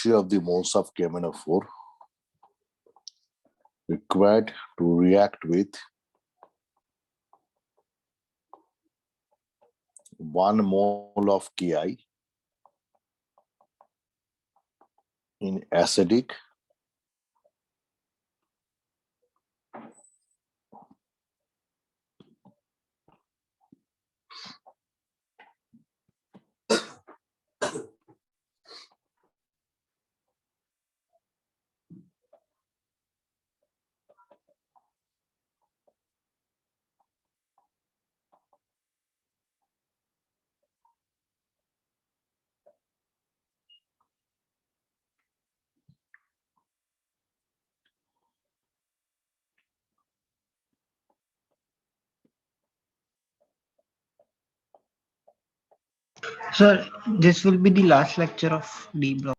ratio of the moles of KMnO4 required to react with 1 mole of Ki in acidic Sir, this will be the last lecture of D block.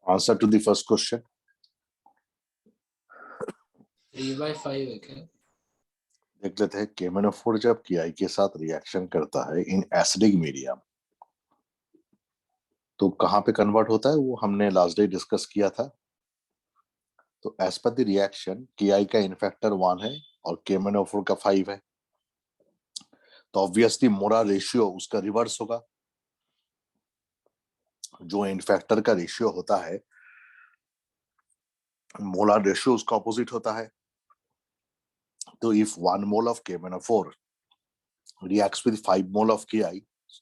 Answer to the first question. 3/5 है क्या? देख लेते हैं KMnO4 जब Ki के साथ reaction करता है इन एसिडिक मीडियम तो कहां पे कन्वर्ट होता है वो हमने लास्ट डे डिस्कस किया था। तो एज पर द रिएक्शन Ki का इनफैक्टर 1 है और KMnO4 का 5 है, तो ऑब्वियसली मोलर रेशियो उसका रिवर्स होगा। जो इनफैक्टर का रेशियो होता है मोलर रेशियो उसका ऑपोजिट होता है। तो if 1 mole of KMnO4 reacts with 5 mole of Ki,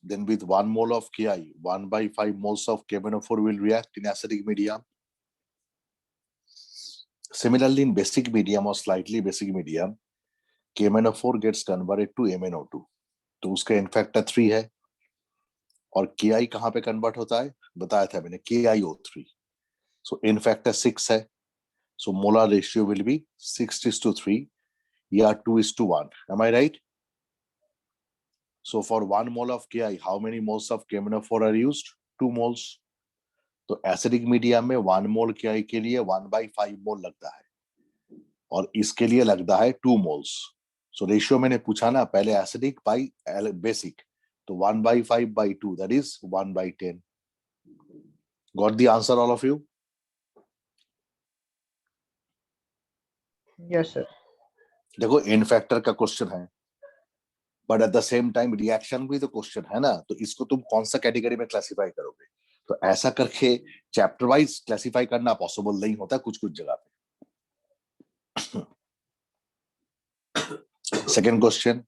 then with 1 mole of Ki, 1/5 moles of KMnO4 will react in acidic medium. Similarly, in basic medium or slightly basic medium, KMnO4 gets converted to MnO2. तो उसका n-factor 3 है और Ki कहां पे convert होता है बताया था मैंने, KiO3. So इनफैक्टर 6 है, so molar ratio will be 6:3 या 2:1. Am I right? So for 1 mole of Ki, how many moles of KMnO4 are used? 2 moles. तो एसिडिक मीडियम में 1 मोल Ki के लिए 1/5 मोल लगता है और इसके लिए लगता है 2 मोल्स। सो रेशियो मैंने पूछा ना पहले, एसिडिक बाई बेसिक, तो 1/5/2 that is 1/10. Got the answer all of you? Yes, sir. देखो इनफैक्टर का क्वेश्चन है but at the same time reaction भी तो क्वेश्चन है ना, तो इसको तुम कौन सा कैटेगरी में क्लासिफाई करोगे? तो ऐसा करके चैप्टर वाइज क्लासिफाई करना पॉसिबल नहीं होता कुछ कुछ जगह पे। सेकेंड क्वेश्चन,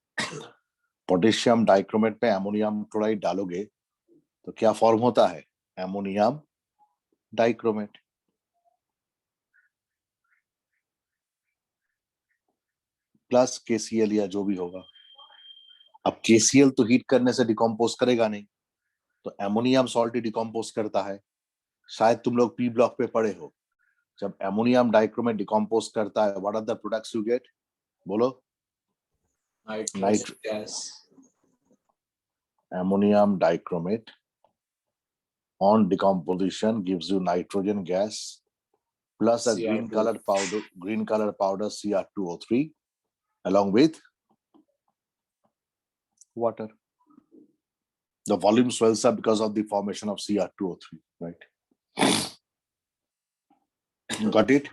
पोटेशियम डाइक्रोमेट पे अमोनियम क्लोराइड डालोगे तो क्या फॉर्म होता है? Ammonium dichromate. प्लस KCl या जो भी होगा। अब KCl तो हीट करने से डिकम्पोज करेगा नहीं, तो अमोनियम सॉल्ट ही डिकम्पोज करता है। शायद तुम लोग P ब्लॉक पे पढ़े हो, जब अमोनियम डाइक्रोमेट डिकम्पोज करता है what are the products you get? बोलो। Nitrogen gas. Ammonium dichromate on decomposition gives you nitrogen gas plus a green color powder Cr2O3 along with water. The volume swells up because of the formation of Cr2O3, right? Got it?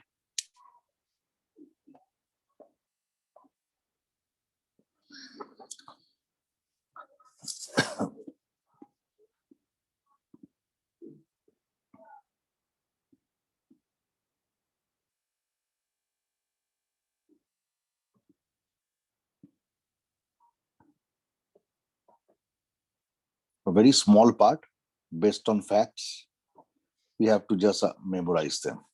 A very small part based on facts. We have to just memorize them.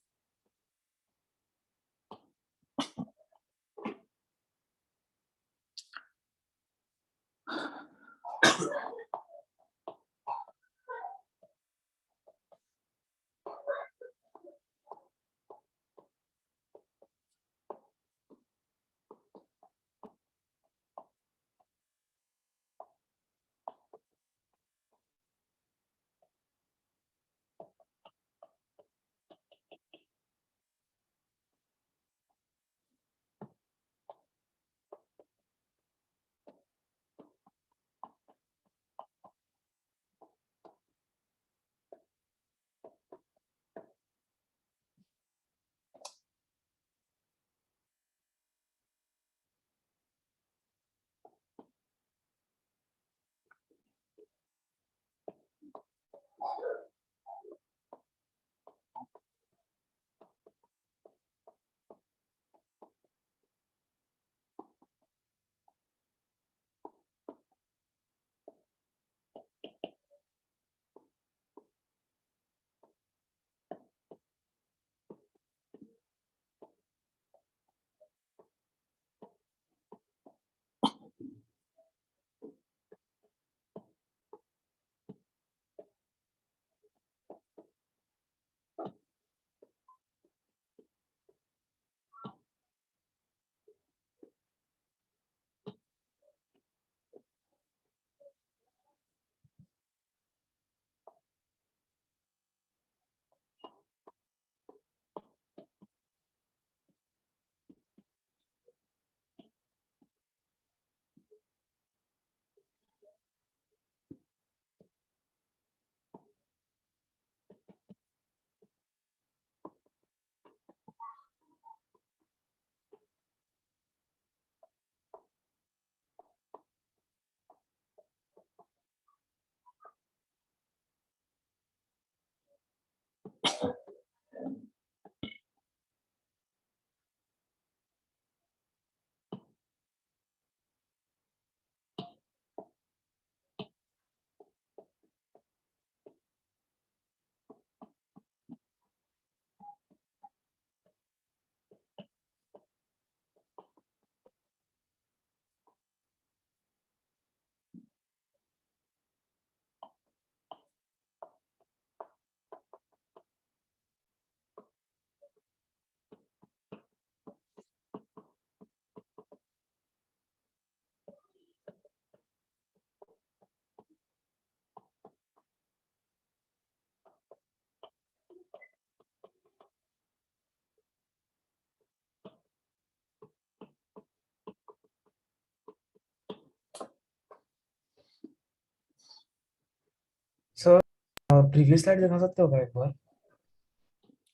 Previous slide दिखा सकते हो क्या एक बार?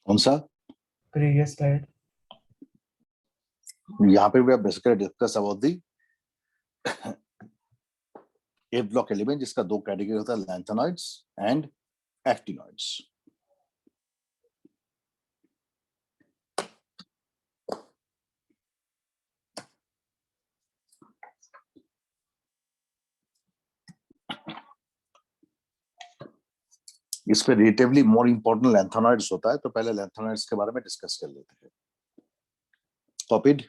कौन सा? Previous slide. यहाँ पे we have basically discuss about the a block element जिसका दो कैटेगरी होता है, लैंथेनॉइड्स एंड एक्टिनॉइड्स। इस पे रिलेटिवली मोर इंपॉर्टेंट लैंथेनॉइड्स होता है, तो पहले लैंथेनॉइड्स के बारे में डिस्कस कर लेते हैं। कॉपीड?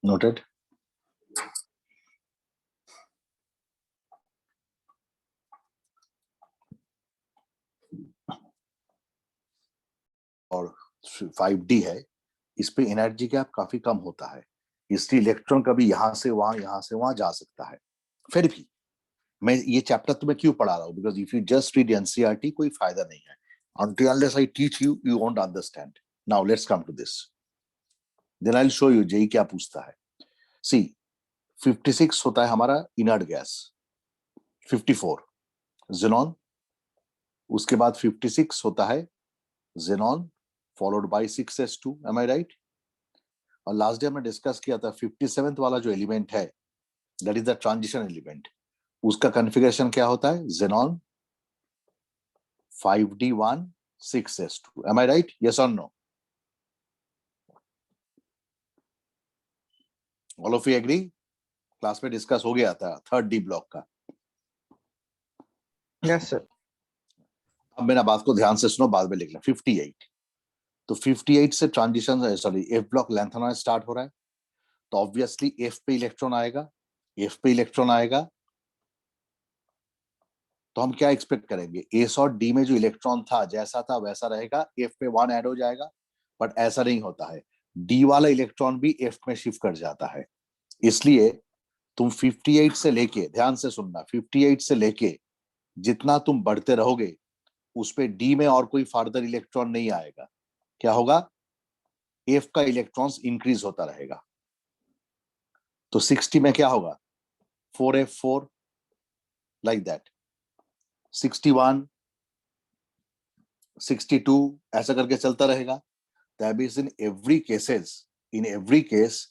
नोटेड। और 5D है, इस पे एनर्जी गैप काफी कम होता है, इसलिए इलेक्ट्रॉन कभी यहां से वहां जा सकता है। फिर भी मैं ये चैप्टर तुम्हें क्यों पढ़ा रहा हूँ, because if you just read NCERT कोई फायदा नहीं है। until unless I teach you, you won't understand. Now let's come to this. Then I'll show you JEE क्या पूछता है। See, 56 होता है हमारा इनर्ट गैस, 54 जेनॉन, उसके बाद 56 होता है xenon followed by 6s2, am I right? और लास्ट डे हमने डिस्कस किया था 57th वाला जो एलिमेंट है, that is the transition element, उसका कॉन्फ़िगरेशन क्या होता है, xenon 5d1 6s2, am I right? Yes or no? All of you agree? Class में डिस्कस हो गया था थर्ड डी ब्लॉक का। Yes, sir. अब मेरा बात को ध्यान से सुनो, बाद में लिख लें। 58, तो 58 से transition, sorry, F block lanthanoid start हो रहा है, तो ऑब्वियसली एफ पे इलेक्ट्रॉन आएगा, एफ पे इलेक्ट्रॉन आएगा, तो हम क्या एक्सपेक्ट करेंगे, एस और डी में जो इलेक्ट्रॉन था जैसा था वैसा रहेगा, एफ पे 1 ऐड हो जाएगा, बट ऐसा नहीं होता है, डी वाला इलेक्ट्रॉन भी एफ में शिफ्ट कर जाता है। इसलिए तुम 58 से लेके, ध्यान से सुनना, 58 से लेके जितना तुम बढ़ते रहोगे उस पे डी में और कोई फर्दर इलेक्ट्रॉन नहीं आएगा, क्या होगा, एफ का इलेक्ट्रॉन्स इंक्रीज होता रहेगा। तो 60 में क्या होगा, 4f4, लाइक दैट, 61, 62, ऐसा करके चलता रहेगा। That means in every case,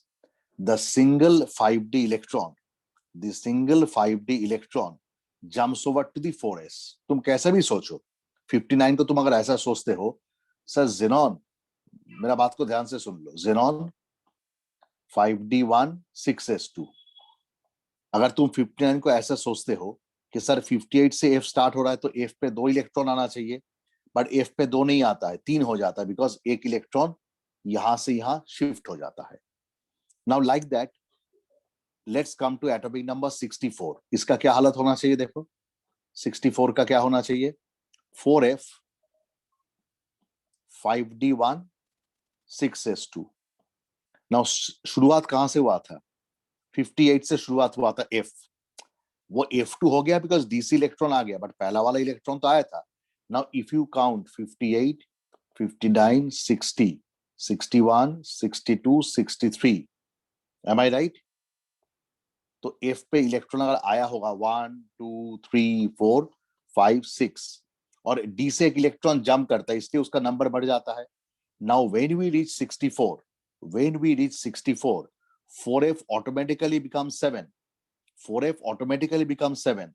the single 5d electron jumps over to the 4s। तुम कैसे भी सोचो, 59 को तुम अगर ऐसा सोचते हो, सर जेनॉन, मेरा बात को ध्यान से सुन लो, जेनॉन 5d1 6s2, अगर तुम 59 को ऐसा सोचते हो कि सर 58 से f स्टार्ट हो रहा है तो f पे 2 इलेक्ट्रॉन आना चाहिए, बट f पे 2 नहीं आता है, 3 हो जाता है, बिकॉज एक इलेक्ट्रॉन यहां से यहां शिफ्ट हो जाता है। Now like that, let's come to atomic number 64। इसका क्या हालत होना चाहिए, देखो 64 का क्या होना चाहिए, 4f 5d1 6s2। नाउ शुरुआत कहां से हुआ था, 58 से शुरुआत हुआ था f, वो f2 हो गया बिकॉज डीसी इलेक्ट्रॉन आ गया, बट पहला वाला इलेक्ट्रॉन तो आया था। Now if you count 58 59 60 61 62 63, am I right, तो एफ पे इलेक्ट्रॉन अगर आया होगा 1 2 3 4 5 6, और डी से एक इलेक्ट्रॉन जंप करता है, इसलिए उसका नंबर बढ़ जाता है। Now when we reach 64, 4f automatically become 7, 4f automatically become 7,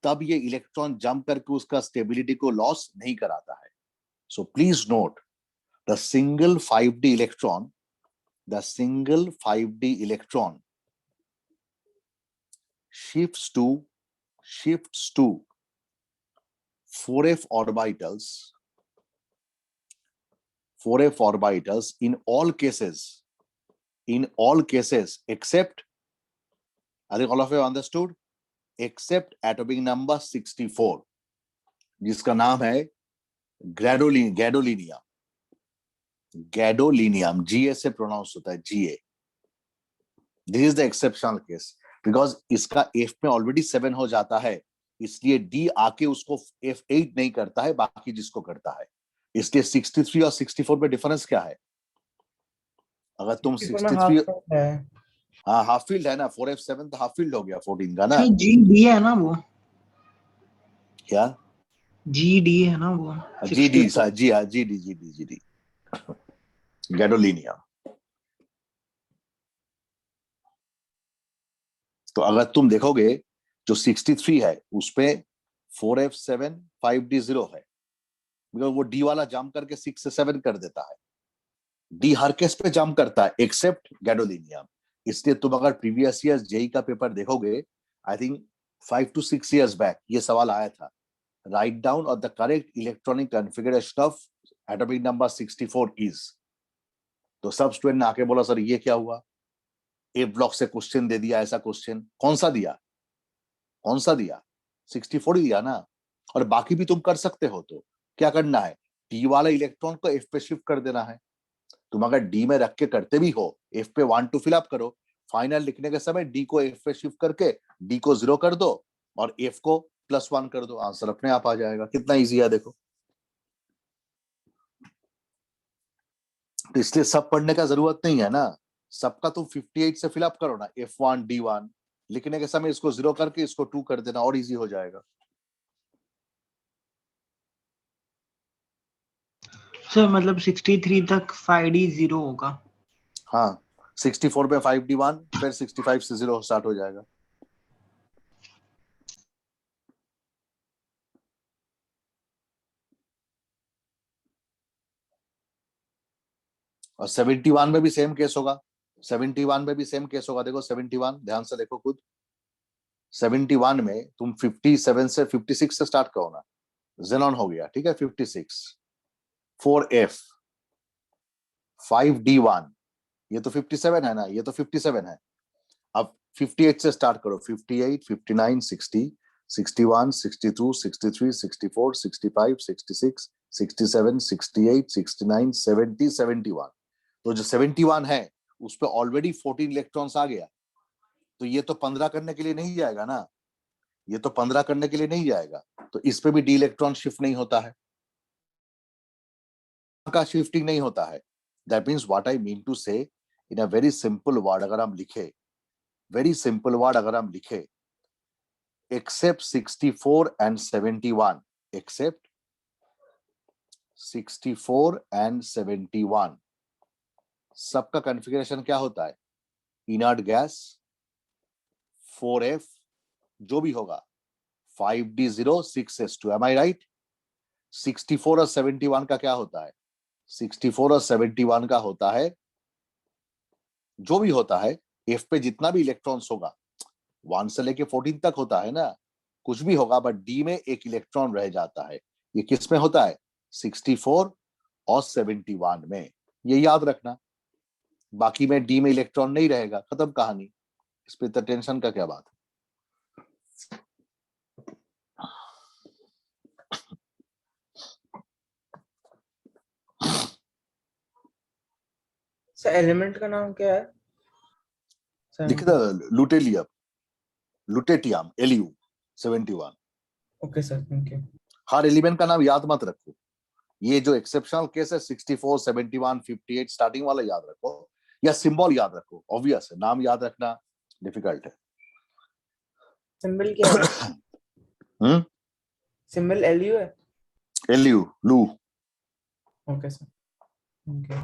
तब ये इलेक्ट्रॉन जंप करके उसका स्टेबिलिटी को लॉस नहीं कराता है। So please note, the single 5d electron shifts to 4f orbitals in all cases except, I think all of you understood, except atomic number 64, जिसका नाम है gadolinium, GA से प्रोनाउंस होता है, GA। This is the exceptional case, because इसका F में already 7 हो जाता है, इसलिए डी आके उसको F8 नहीं करता है, बाकी जिसको करता है। इसलिए 63 और 64 में डिफरेंस क्या है, अगर तुम 63, हाँ हाफ फील्ड है ना, 4f7 तो हाफ फील्ड हो गया 14 का ना, जी डी है ना वो, क्या जी डी है ना वो, जी डी, जी हाँ, जी डी गैडोलिनियम। तो अगर तुम देखोगे जो 63 है उस पे 4f7 5d0 है, बिकॉज वो डी वाला जंप करके 6 से 7 कर देता है, डी हर केस पे जंप करता है एक्सेप्ट गैडोलिनियम। इसलिए तुम अगर प्रीवियस ईयर जेई का पेपर देखोगे, I think 5 to 6 years back ये सवाल आया था, राइट डाउन और the correct electronic configuration of atomic number 64 is. तो सब स्टूडेंट ने आके बोला सर ये क्या हुआ, ए ब्लॉक से क्वेश्चन दे दिया, ऐसा क्वेश्चन कौन सा दिया 64 ही दिया ना, और बाकी भी तुम कर सकते हो। तो क्या करना है, डी वाला इलेक्ट्रॉन को एफ पे शिफ्ट कर देना है। तुम अगर डी में रख के करते भी हो, एफ पे 1 2 फिल अप करो, फाइनल लिखने के समय डी को एफ पे शिफ्ट करके डी को 0 कर दो और एफ को +1 कर दो, आंसर अपने आप आ जाएगा। कितना इजी है देखो। तो इसलिए सब पढ़ने का जरूरत नहीं है ना, सबका तुम 58 से फिल अप करो ना, F1 D1 लिखने के समय इसको 0 करके इसको 2 कर देना, और इजी हो जाएगा। सर मतलब 63 तक 5d 0 होगा। हाँ 64 पे 5d1, फिर 65 से 0 स्टार्ट हो जाएगा। और 71 में भी सेम केस होगा, 71 में भी सेम केस होगा। देखो 71 ध्यान से देखो खुद, 71 में तुम 57 से 56 से स्टार्ट करो ना, xenon हो गया, ठीक है, 56, 4f, 5d1, ये तो 57 है ना, ये तो 57 है। अब 58 से स्टार्ट करो, 58, 59, 60, 61, 62, 63, 64, 65, 66, 67, 68, 69, 70, 71। तो जो 71 है उस पे ऑलरेडी 14 इलेक्ट्रॉन्स आ गया, तो ये तो 15 करने के लिए नहीं जाएगा ना, ये तो 15 करने के लिए नहीं जाएगा, तो इस पे भी डी इलेक्ट्रॉन शिफ्ट नहीं होता है, का शिफ्टिंग नहीं होता है। That means what I mean to say, in a very simple word अगर हम लिखे, वेरी सिंपल वर्ड अगर हम लिखे, except 64 and 71, except 64 and 71, सबका कॉन्फ़िगरेशन क्या होता है? इनर्ट गैस, 4f, जो भी होगा, 5d0, 6s2, M I right? 64 और 71 का क्या होता है? 64 और 71 का होता है, जो भी होता है, f पे जितना भी इलेक्ट्रॉन्स होगा, 1 से लेके 14 तक होता है ना, कुछ भी होगा, बट डी में एक इलेक्ट्रॉन रह जाता है। ये किस में होता है? 64 और 71 में, ये याद रखना। बाकी में डी में इलेक्ट्रॉन नहीं रहेगा, खत्म कहानी। इस पे तो टेंशन का क्या बात है? सर एलिमेंट का नाम क्या है? लिख दो, लुटेलियम, lutetium, Lu 71। Okay sir, thank you. Her element का नाम याद मत रखो, ये जो एक्सेप्शनल केस है 64, 71, 58 स्टार्टिंग वाला याद रखो, या सिंबल याद रखो। ऑब्वियस है, नाम याद रखना डिफिकल्ट है। सिंबल क्या है? सिंबल एलयू है। Lu, Lu. Okay sir, thank you.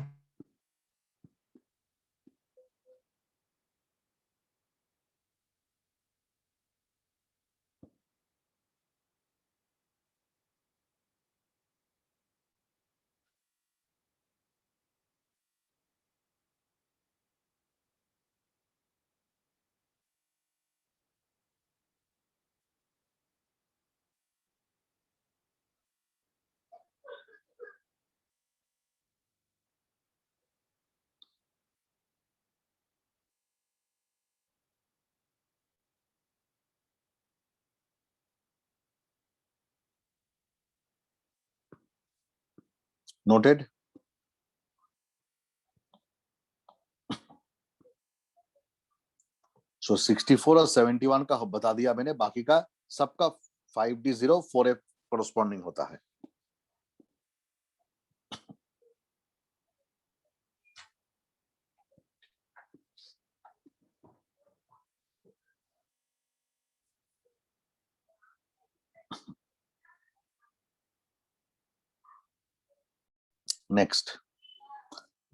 Noted. So 64 और 71 का बता दिया मैंने, बाकी का सबका 5d0, 4f कोरोस्पॉन्डिंग होता है। नेक्स्ट,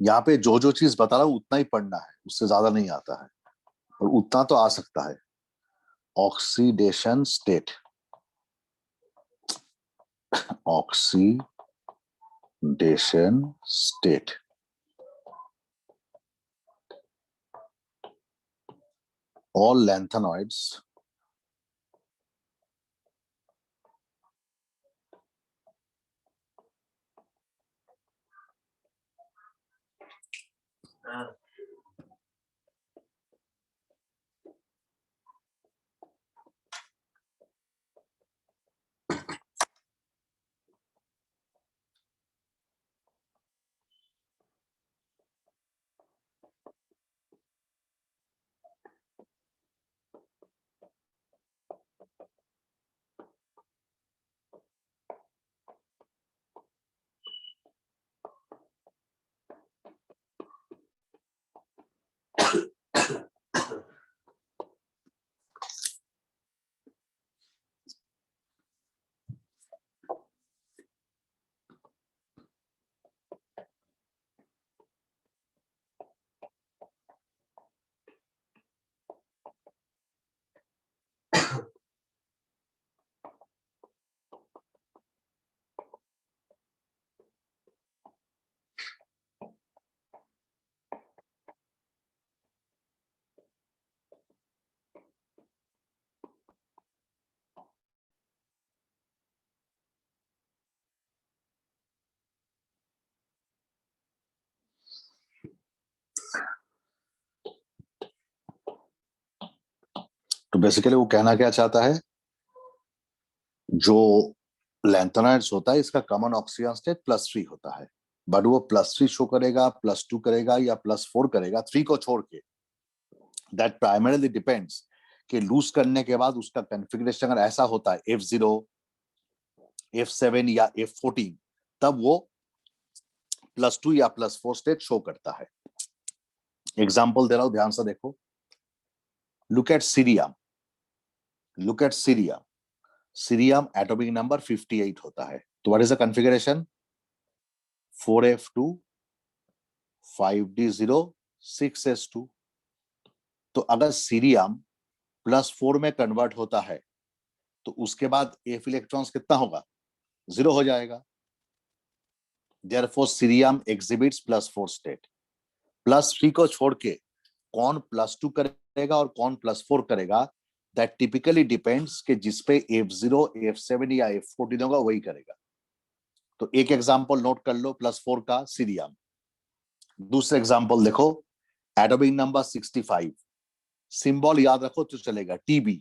यहाँ पे जो जो चीज बता रहा हूं उतना ही पढ़ना है, उससे ज्यादा नहीं आता है, और उतना तो आ सकता है। Oxidation state, oxidation state, all lanthanoids basically वो कहना क्या चाहता है, जो लैंथेनॉइड्स होता है इसका कॉमन ऑक्सीजन स्टेट +3 होता है, बट वो +3 शो करेगा, +2 करेगा या +4 करेगा, 3 को छोड़ के, दैट प्राइमरीली डिपेंड्स कि लूज करने के बाद उसका कॉन्फ़िगरेशन अगर ऐसा होता है F0, F7 या F14, तब वो +2 या +4 स्टेट शो करता है। एग्जाम्पल दे रहा हूं, ध्यान से देखो। Look at cerium, look at cerium. Cerium atomic number 58 होता है, तो what is the configuration? 4f2 5d0 6s2। तो अगर सीरियम +4 में कन्वर्ट होता है तो उसके बाद f इलेक्ट्रॉन्स कितना होगा? 0 हो जाएगा। Therefore cerium exhibits +4 state. +3 को छोड़ के कौन +2 करेगा और कौन +4 करेगा, दैट टिपिकली डिपेंड्स कि जिसपे F0, F7 या F14 होगा वही करेगा। तो एक एग्जांपल नोट कर लो +4 का, सीरियम। दूसरा एग्जांपल देखो, एटॉमिक नंबर 65, सिंबल याद रखो तो चलेगा, TB।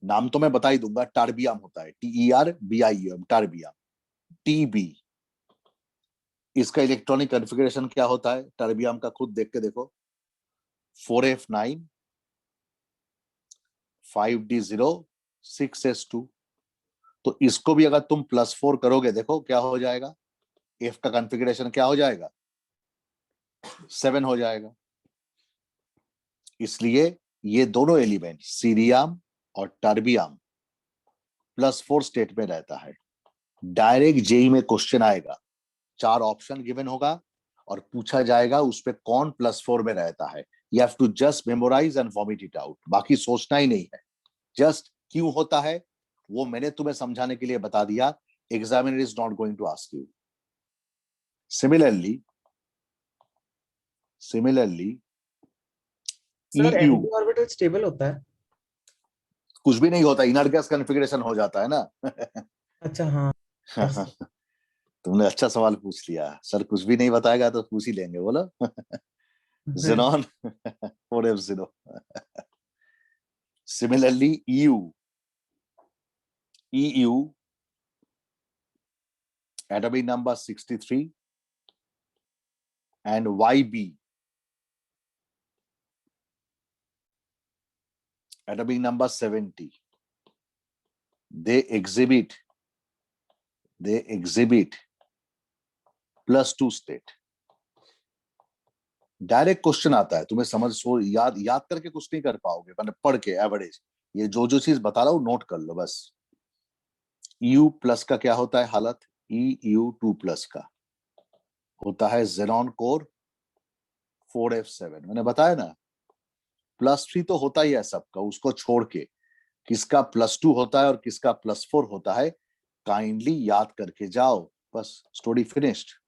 नाम तो मैं बता ही दूंगा, टार्बियम होता है, TERBIUM, टार्बियम, TB। इसका इलेक्ट्रॉनिक कॉन्फ़िगरेशन क्या होता है टर्बियम का, खुद देख के देखो, 4f9 5d0 6s2। तो इसको भी अगर तुम +4 करोगे, देखो क्या हो जाएगा, f का कॉन्फ़िगरेशन क्या हो जाएगा, 7 हो जाएगा। इसलिए ये दोनों एलिमेंट सीरियम और टर्बियम +4 स्टेट में रहता है। डायरेक्ट जेई में क्वेश्चन आएगा, 4 ऑप्शन गिवन होगा और पूछा जाएगा उस पे कौन +4 में रहता है। You have to just memorize and vomit it out, बाकी सोचना ही नहीं है। जस्ट क्यों होता है वो मैंने तुम्हें समझाने के लिए बता दिया, examiner is not going to ask you. Similarly sir EU, NP orbital stable होता है? कुछ भी नहीं होता, इनर गैस कॉन्फ़िगरेशन हो जाता है ना। अच्छा हाँ। yes, तुमने अच्छा सवाल पूछ लिया, सर कुछ भी नहीं बताएगा तो पूछ ही लेंगे, बोलो। Xenon 4f0। Similarly, EU atomic number 63 and YB atomic number 70, they exhibit +2 state। Direct question आता है, तुम्हें समझ सो याद करके कुछ नहीं कर पाओगे, मतलब पढ़ के एवरेज, ये जो चीज बता रहा हूँ नोट कर लो बस। EU+ का क्या होता है हालत, EU2+ का होता है जेनॉन कोर 4f7, मैंने बताया ना। +3 तो होता ही है सबका, उसको छोड़ के किसका +2 होता है और किसका +4 होता है, काइंडली याद करके जाओ, बस स्टोरी फिनिश्ड।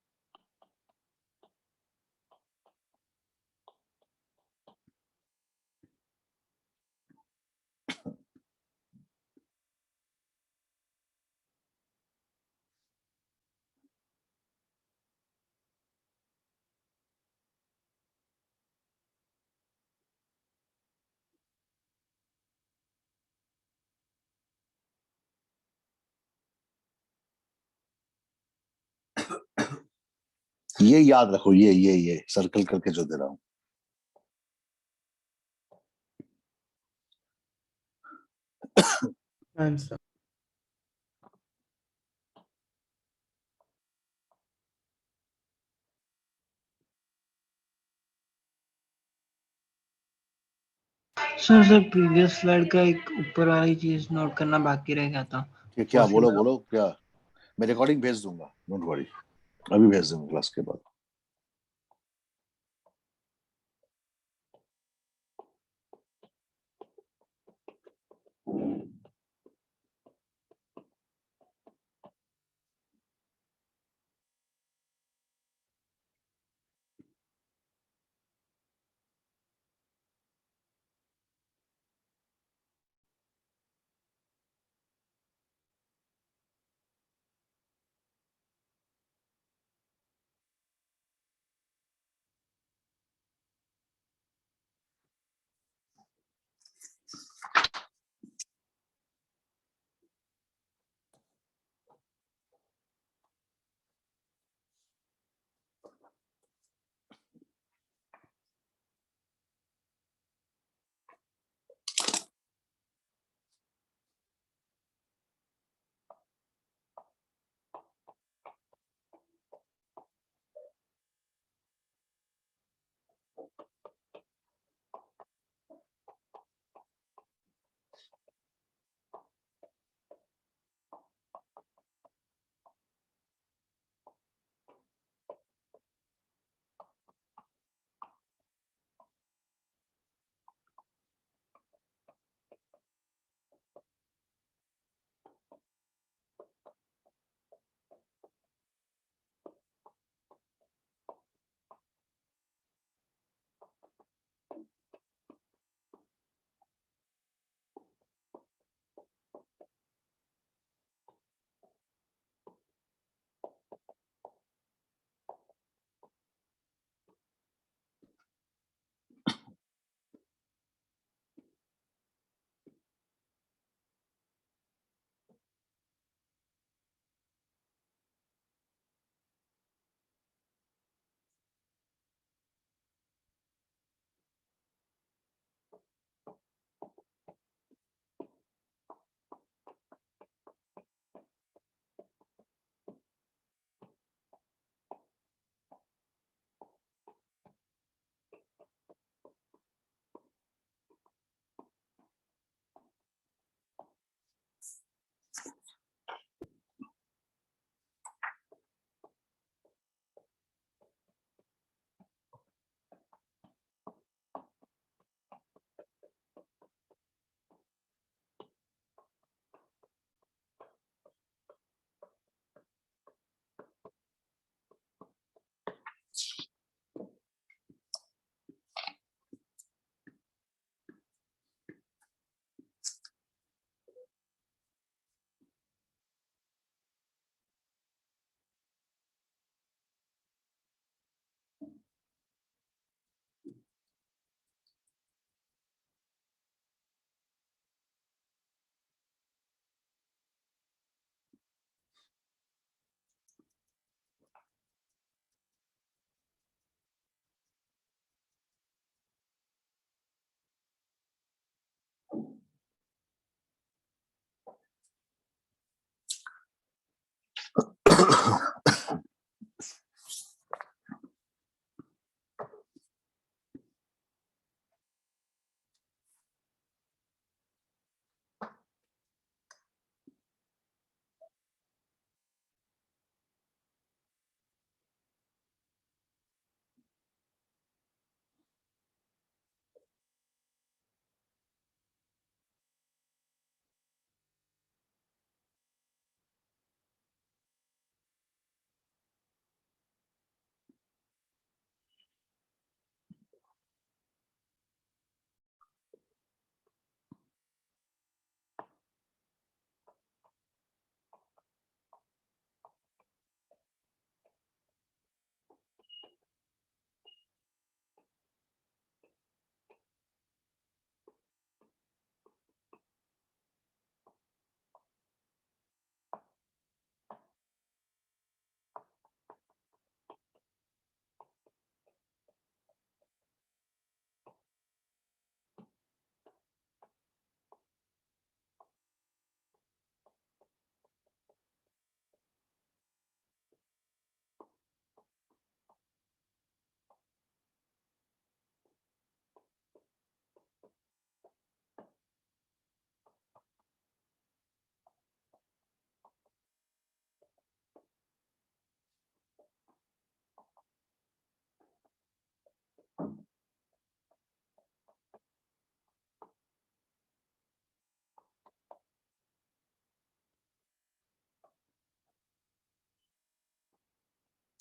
ये याद रखो, ये सर्कल करके जो दे रहा हूं। आंसर। सर प्रीवियस स्लाइड का एक ऊपर वाली चीज नोट करना बाकी रह गया था। क्या बोलो Possible? बोलो क्या, मैं रिकॉर्डिंग भेज दूंगा, डोंट वरी, अभी भेज दूंगा क्लास के बाद।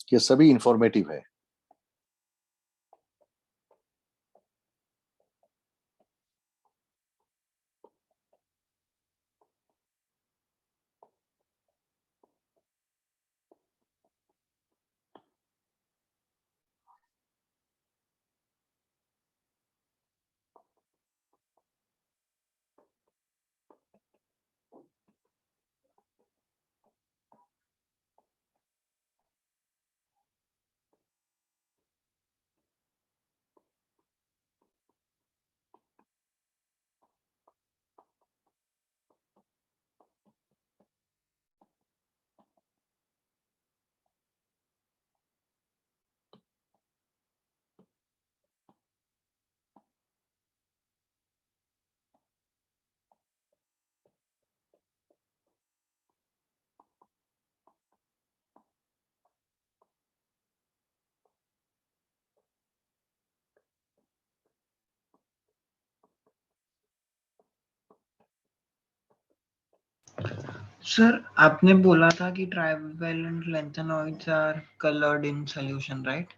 ये सभी इंफॉर्मेटिव है। सर आपने बोला था कि trivalent lanthanoids are coloured in solution, right?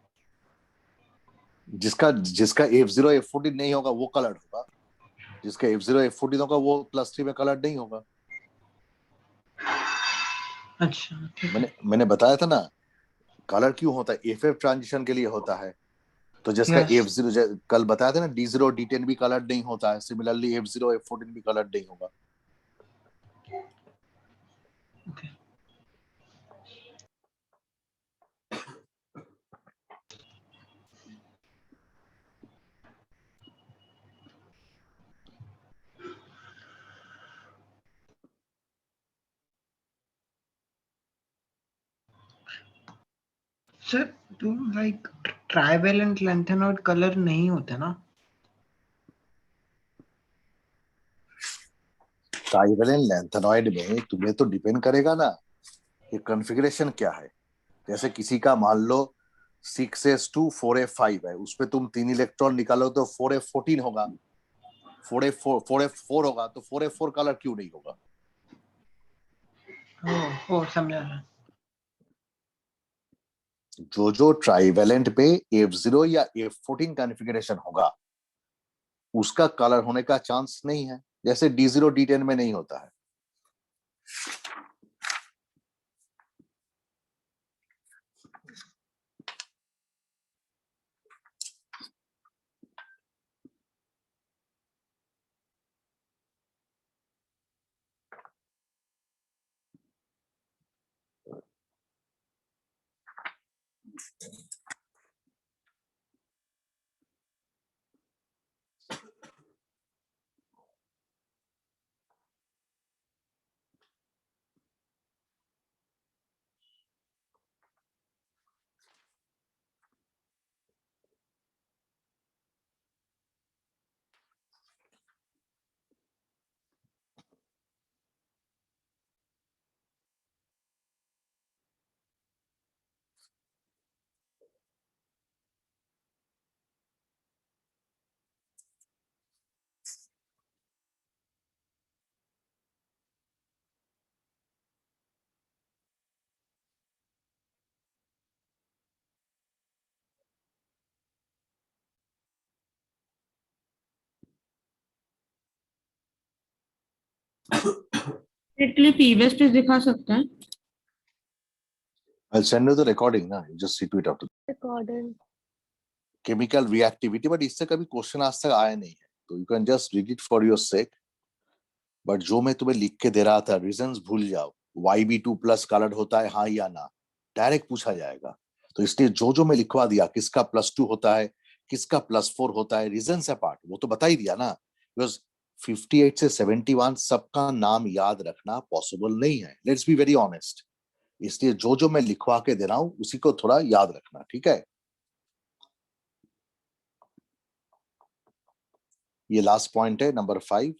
जिसका जिसका F0 F14 नहीं होगा वो कलर्ड होगा, जिसका F0 F14 होगा वो +3 में कलर्ड नहीं होगा। अच्छा, ठीक है। मैंने बताया था ना, कलर क्यों होता है, FF ट्रांजिशन के लिए होता है। तो जिसका यस। F0 कल बताया था ना, D0 D10 भी कलर्ड नहीं होता है, सिमिलरली F0 F14 भी कलर्ड नहीं होगा। ओके सर, तो लाइक ट्राइवेलेंट लैंथेनॉइड कलर नहीं होते ना? ट्राइवेलेंट लैंथेनॉइड में तुम्हें तो डिपेंड करेगा ना कि कॉन्फ़िगरेशन क्या है। जैसे किसी का मान लो 6s2 4f5 है, उसपे तुम 3 इलेक्ट्रॉन निकालो तो 4f14 होगा, 4f4 होगा, तो 4f4 कलर क्यों नहीं होगा। ओ समझा सर। जो जो ट्राइवेलेंट पे F0 या F14 कॉन्फ़िगरेशन होगा उसका कलर होने का चांस नहीं है, जैसे D0 D10 में नहीं होता है। डायरेक्टली पीवीएस पे दिखा सकते हैं। I'll send you the recording ना, you just see to it after. Recorded. Chemical reactivity, but इससे कभी क्वेश्चन आज तक आया नहीं है, तो you can just read it for your sake. But जो मैं तुम्हें लिख के दे रहा था रीजंस भूल जाओ। YB2 प्लस कलर्ड होता है हाँ या ना, डायरेक्ट पूछा जाएगा। तो इसलिए जो जो मैं लिखवा दिया, किसका +2 होता है, किसका +4 होता है, रीजन से पार्ट वो तो बता ही दिया ना। बिकॉज 58 से 71 सबका नाम याद रखना पॉसिबल नहीं है, लेट्स बी वेरी ऑनेस्ट। इसलिए जो जो मैं लिखवा के दे रहा हूं उसी को थोड़ा याद रखना, ठीक है। ये लास्ट पॉइंट है, नंबर 5।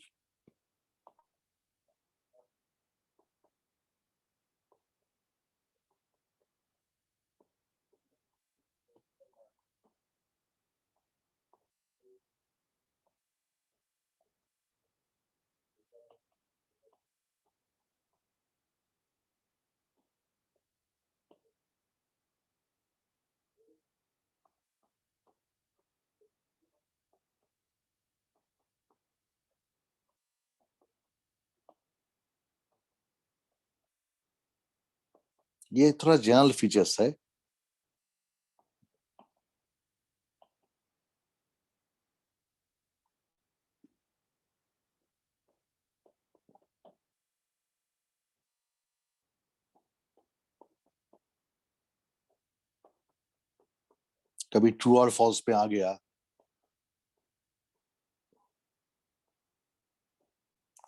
ये थोड़ा जनरल फीचर्स है। कभी ट्रू और फॉल्स पे आ गया,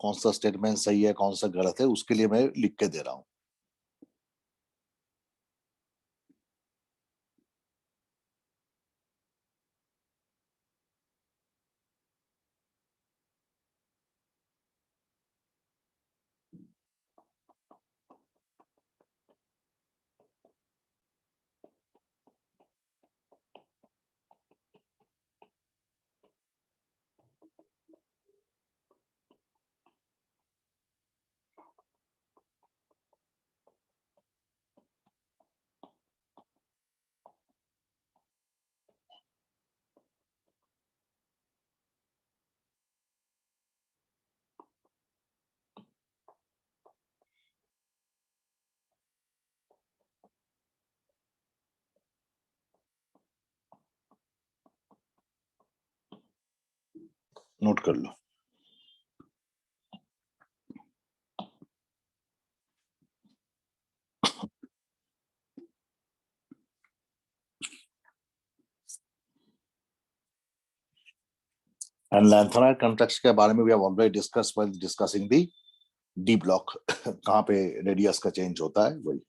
कौन सा स्टेटमेंट सही है कौन सा गलत है, उसके लिए मैं लिख के दे रहा हूं। नोट कर लो। एंड लैंथेनॉइड कॉन्ट्रैक्ट्स के बारे में भी ऑलरेडी डिस्कस व्हाइल डिस्कसिंग दी डी ब्लॉक, कहां पे रेडियस का चेंज होता है वही।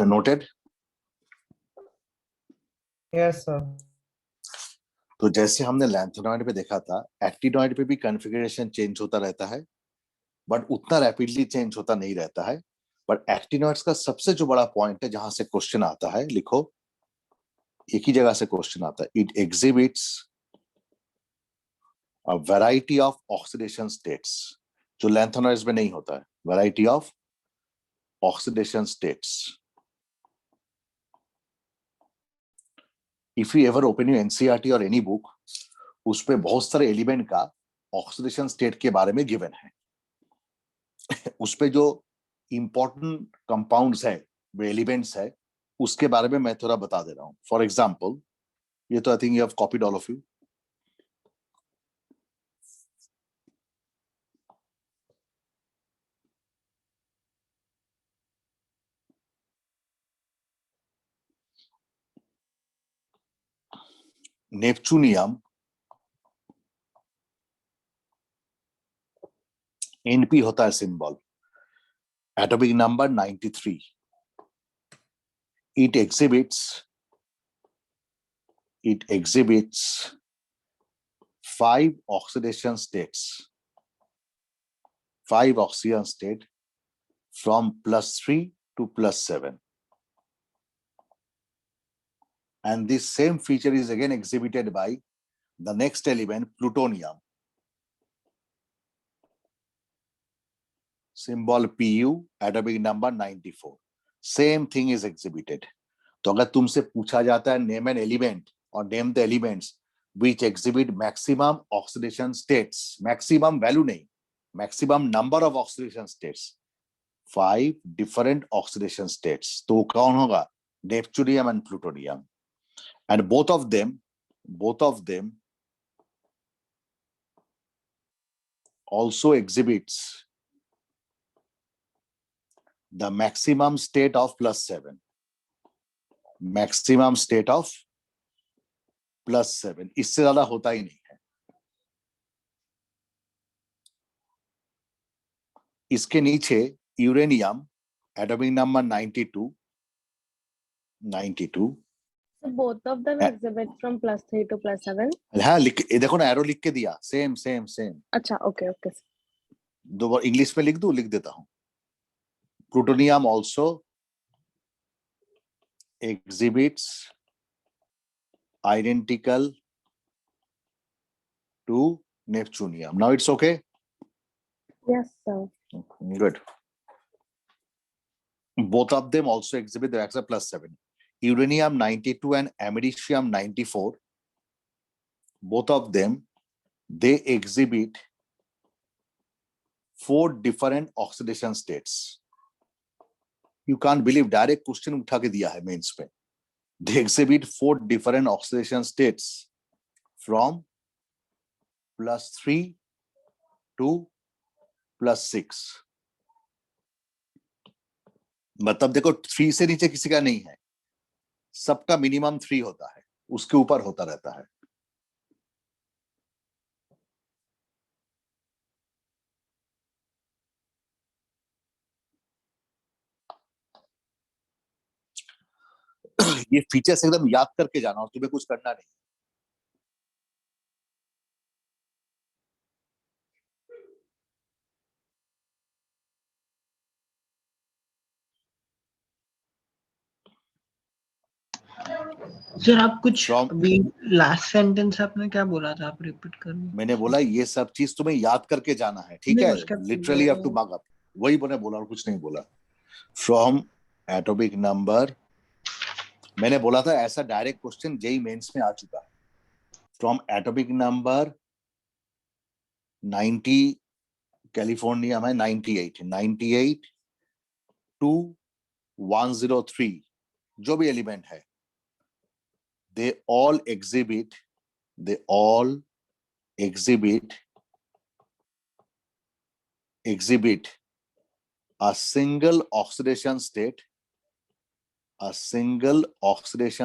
नोटेड। Yes sir. तो जैसे हमने लैंथेनॉइड पे देखा था, एक्टिनॉइड पे भी कॉन्फ़िगरेशन चेंज होता रहता है, बट उतना रैपिडली चेंज होता नहीं रहता है। बट एक्टिनॉइड्स का सबसे जो बड़ा पॉइंट है जहां से क्वेश्चन आता है, लिखो, एक ही जगह से क्वेश्चन आता है, it exhibits a variety of oxidation states, जो lanthanol में नहीं होता है, variety of oxidation states. If you ever open your NCERT or any book, उसपे बहुत सारे एलिमेंट का ऑक्सीडेशन स्टेट के बारे में गिवन है. उसपे जो इंपॉर्टेंट कंपाउंड्स है, वो एलिमेंट्स है, उसके बारे में मैं थोड़ा बता दे रहा हूँ. फॉर एग्जाम्पल, ये तो I think you have copied all of you. Neptunium NP होता है symbol, atomic number 93. It exhibits 5 oxidation states, 5 oxidation state from +3 to +7. And this same feature is again exhibited by the next element, plutonium. Symbol Pu, atomic number 94. Same thing is exhibited. तो अगर तुमसे पूछा जाता है name an element or name the elements which exhibit maximum oxidation states, maximum value नहीं, maximum number of oxidation states, 5 different oxidation states. तो कौन होगा? Neptunium and plutonium. And both of them also exhibits the maximum state of +7. Maximum state of +7. इससे ज्यादा होता ही नहीं है. इसके नीचे uranium, atomic number 92. So both of them exhibit from +3 to +7. हाँ, लिख देखो ना, एरो लिख के दिया. सेम. अच्छा, ओके. दो बार इंग्लिश में लिख दूं, लिख देता हूं. Plutonium also exhibits identical to Neptunium. Now it's okay? Yes, sir. Good. Both of them also exhibit the reaction +7. Uranium 92 and americium 94. Both of them, they exhibit 4 different oxidation states. You can't believe, direct question उठा के दिया है mains पे. They exhibit 4 different oxidation states from +3 to +6. मतलब देखो 3 से नीचे किसी का नहीं है, सबका मिनिमम 3 होता है, उसके ऊपर होता रहता है. ये फीचर्स एकदम याद करके जाना और तुम्हें कुछ करना नहीं. सर आप कुछ अभी लास्ट सेंटेंस आपने क्या बोला था, आप रिपीट कर. मैंने बोला ये सब चीज तुम्हें याद करके जाना है, ठीक है? Literally have to mark up. वही मैंने बोला और कुछ नहीं बोला. फ्रॉम एटॉमिक नंबर, मैंने बोला था ऐसा डायरेक्ट क्वेश्चन जेई मेंस में आ चुका है. फ्रॉम एटॉमिक नंबर 90, कैलिफोर्निया में 98 टू 103, जो भी एलिमेंट है, they all exhibit a single oxidation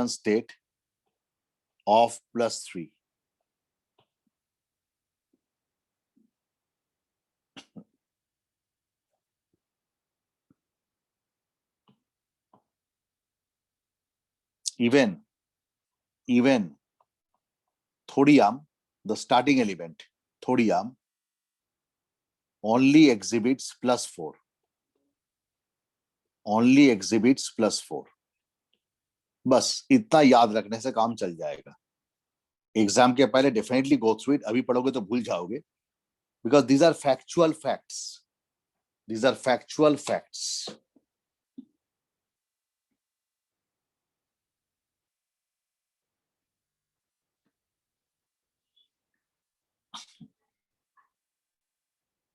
state of +3. Even thorium, the starting element, thorium only exhibits +4. बस इतना याद रखने से काम चल जाएगा. एग्जाम के पहले डेफिनेटली गो थ्रू इट, अभी पढ़ोगे तो भूल जाओगे, because these are factual facts, these are factual facts.